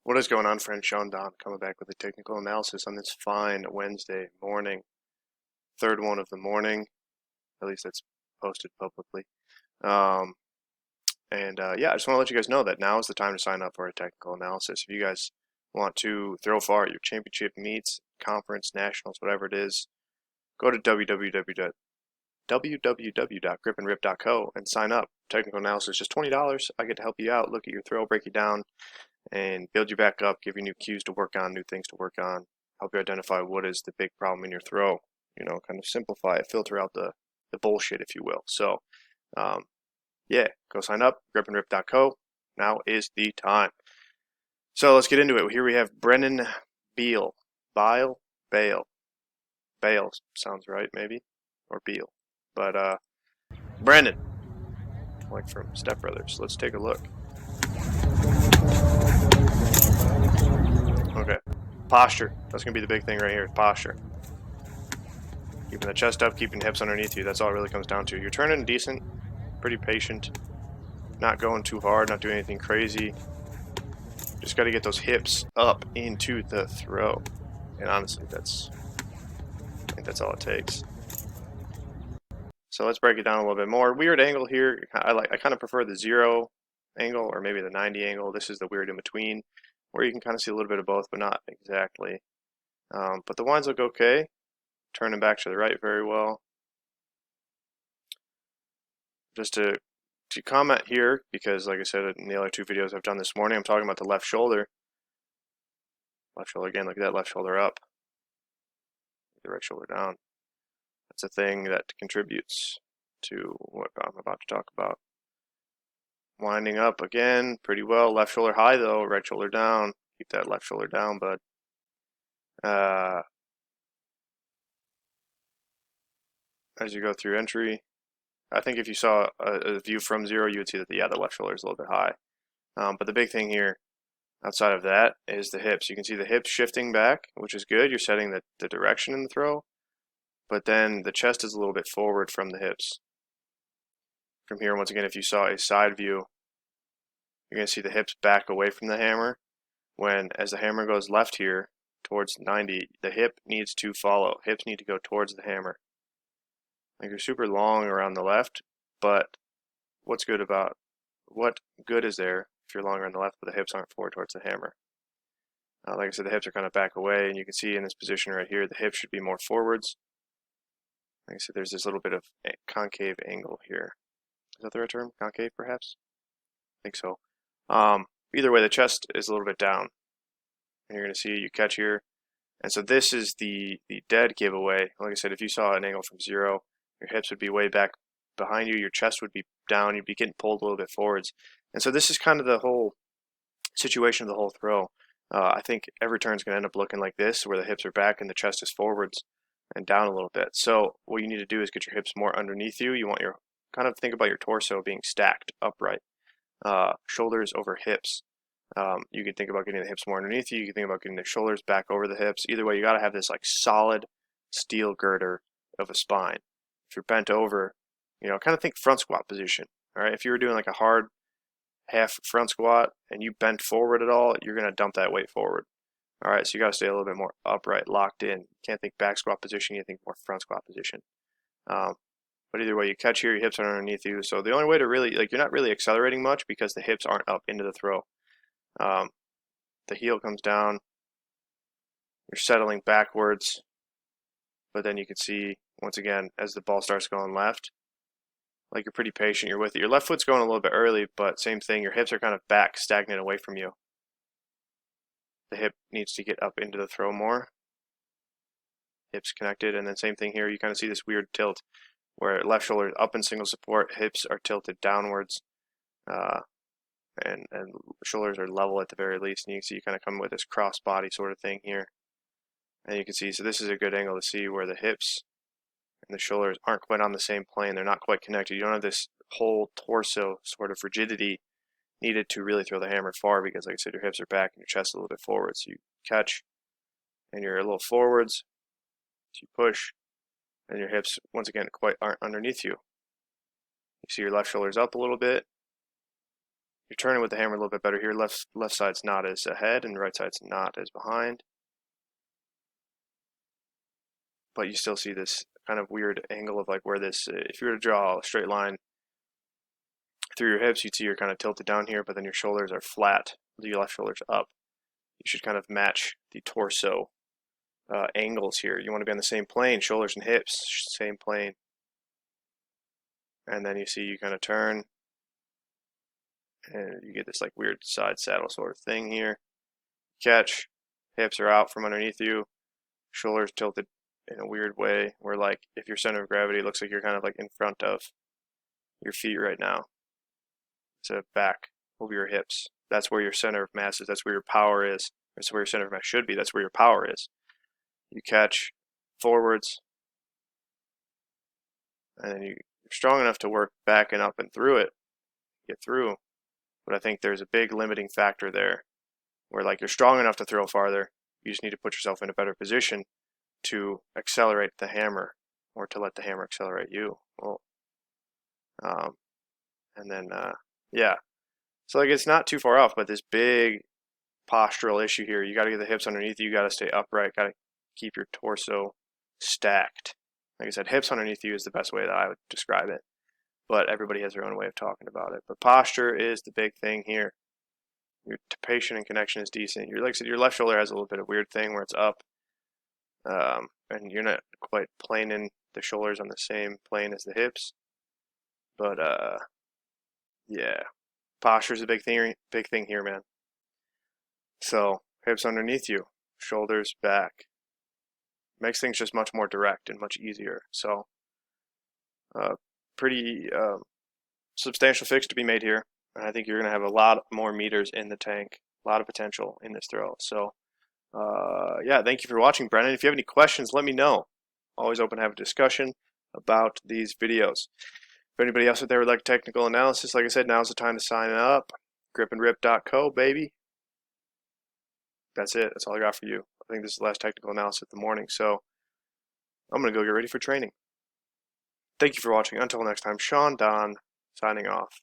What is going on, friend? Sean Don coming back with a technical analysis on this fine Wednesday morning. Third one of the morning, at least that's posted publicly. Um, yeah, I just want to let you guys know that now is the time to sign up for a technical analysis. If you guys want to throw far at your championship meets, conference, nationals, whatever it is, go to www.gripandrip.co and sign up. Technical analysis, just $20. I get to help you out, look at your throw, break you down, and build you back up, give you new cues to work on, new things to work on, help you identify what is the big problem in your throw, kind of simplify it, filter out the bullshit, if you will. So, yeah, go sign up, gripandrip.co. Now is the time. So let's get into it. Here we have Brennan, Beil, Beil. Beil sounds right, maybe, or Beil. But Brennan, like from Step Brothers. Let's take a look. Okay. Posture. That's going to be the big thing right here. Posture. Keeping the chest up, keeping hips underneath you. That's all it really comes down to. You're turning decent, pretty patient, not going too hard, not doing anything crazy. Just got to get those hips up into the throw. And honestly, I think that's all it takes. So let's break it down a little bit more. Weird angle here. I kind of prefer the 0 angle or maybe the 90 angle. This is the weird in between, where you can kind of see a little bit of both, but not exactly. But the winds look okay. Turning back to the right very well. Just to comment here, because like I said in the other two videos I've done this morning, I'm talking about the left shoulder. Left shoulder again, look at that, left shoulder up. The right shoulder down. That's a thing that contributes to what I'm about to talk about. Winding up again, pretty well. Left shoulder high though, right shoulder down. Keep that left shoulder down, bud. As you go through entry, I think if you saw a view from 0, you would see that the left shoulder is a little bit high. But the big thing here, outside of that, is the hips. You can see the hips shifting back, which is good. You're setting the direction in the throw. But then the chest is a little bit forward from the hips. From here, once again, if you saw a side view, you're going to see the hips back away from the hammer. When, as the hammer goes left here, towards 90, the hip needs to follow. Hips need to go towards the hammer. Like you're super long around the left, but what good is there if you're longer on the left, but the hips aren't forward towards the hammer? Like I said, the hips are kind of back away, and you can see in this position right here, the hips should be more forwards. Like I said, there's this little bit of a concave angle here. Is that the right term? Concave, perhaps? I think so. Either way, the chest is a little bit down. And you're going to see you catch here. And so this is the dead giveaway. Like I said, if you saw an angle from 0, your hips would be way back behind you, your chest would be down, you'd be getting pulled a little bit forwards. And so this is kind of the whole situation of the whole throw. I think every turn is going to end up looking like this, where the hips are back and the chest is forwards and down a little bit. So what you need to do is get your hips more underneath you. You want think about your torso being stacked upright, shoulders over hips. You can think about getting the hips more underneath you. You can think about getting the shoulders back over the hips. Either way, you got to have this like solid steel girder of a spine. If you're bent over, kind of think front squat position. All right, if you were doing like a hard half front squat and you bent forward at all, you're going to dump that weight forward. All right, so you got to stay a little bit more upright, locked in. You can't think back squat position, you think more front squat position. But either way, you catch here, your hips are underneath you. So the only way to really, you're not really accelerating much because the hips aren't up into the throw. The heel comes down, you're settling backwards, but then you can see, once again, as the ball starts going left, like you're pretty patient, you're with it. Your left foot's going a little bit early, but same thing, your hips are kind of back, stagnant away from you. The hip needs to get up into the throw more. Hips connected, and then same thing here, you kind of see this weird tilt where left shoulder is up in single support, hips are tilted downwards, and shoulders are level at the very least, and you can see you kind of come with this cross body sort of thing here. And you can see, so this is a good angle to see where the hips and the shoulders aren't quite on the same plane. They're not quite connected. You don't have this whole torso sort of rigidity needed to really throw the hammer far, because like I said, your hips are back and your chest a little bit forward. So you catch and you're a little forwards, so you push, and your hips once again quite aren't underneath you. You see your left shoulder's up a little bit. You're turning with the hammer a little bit better here. Left side's not as ahead and right side's not as behind. But you still see this kind of weird angle of like where this, if you were to draw a straight line through your hips, you'd see you're kind of tilted down here, but then your shoulders are flat, your left shoulder's up. You should kind of match the torso angles here. You want to be on the same plane, shoulders and hips, same plane. And then you see you kind of turn, and you get this like weird side saddle sort of thing here. Catch, hips are out from underneath you, shoulders tilted in a weird way where like if your center of gravity looks like you're kind of like in front of your feet right now, to back over your hips. That's where your center of mass is. That's where your power is. That's where your center of mass should be. That's where your power is. You catch forwards, and then you're strong enough to work back and up and through it, get through. But I think there's a big limiting factor there where like you're strong enough to throw farther. You just need to put yourself in a better position to accelerate the hammer or to let the hammer accelerate you. Well, and then, yeah. So like it's not too far off, but this big postural issue here. You got to get the hips underneath you. You got to stay upright. Got to keep your torso stacked. Like I said, hips underneath you is the best way that I would describe it. But everybody has their own way of talking about it. But posture is the big thing here. Your patient and connection is decent. Like I said, your left shoulder has a little bit of weird thing where it's up, and you're not quite planing the shoulders on the same plane as the hips. But yeah, posture is a big thing here, man. So hips underneath you, shoulders back. Makes things just much more direct and much easier. So pretty substantial fix to be made here. And I think you're going to have a lot more meters in the tank, a lot of potential in this throw. So yeah, thank you for watching, Brennan. If you have any questions, let me know. Always open to have a discussion about these videos. If anybody else out there would like technical analysis, like I said, now's the time to sign up. gripandrip.co, baby. That's it. That's all I got for you. I think this is the last technical analysis of the morning, so I'm going to go get ready for training. Thank you for watching. Until next time, Sean Don, signing off.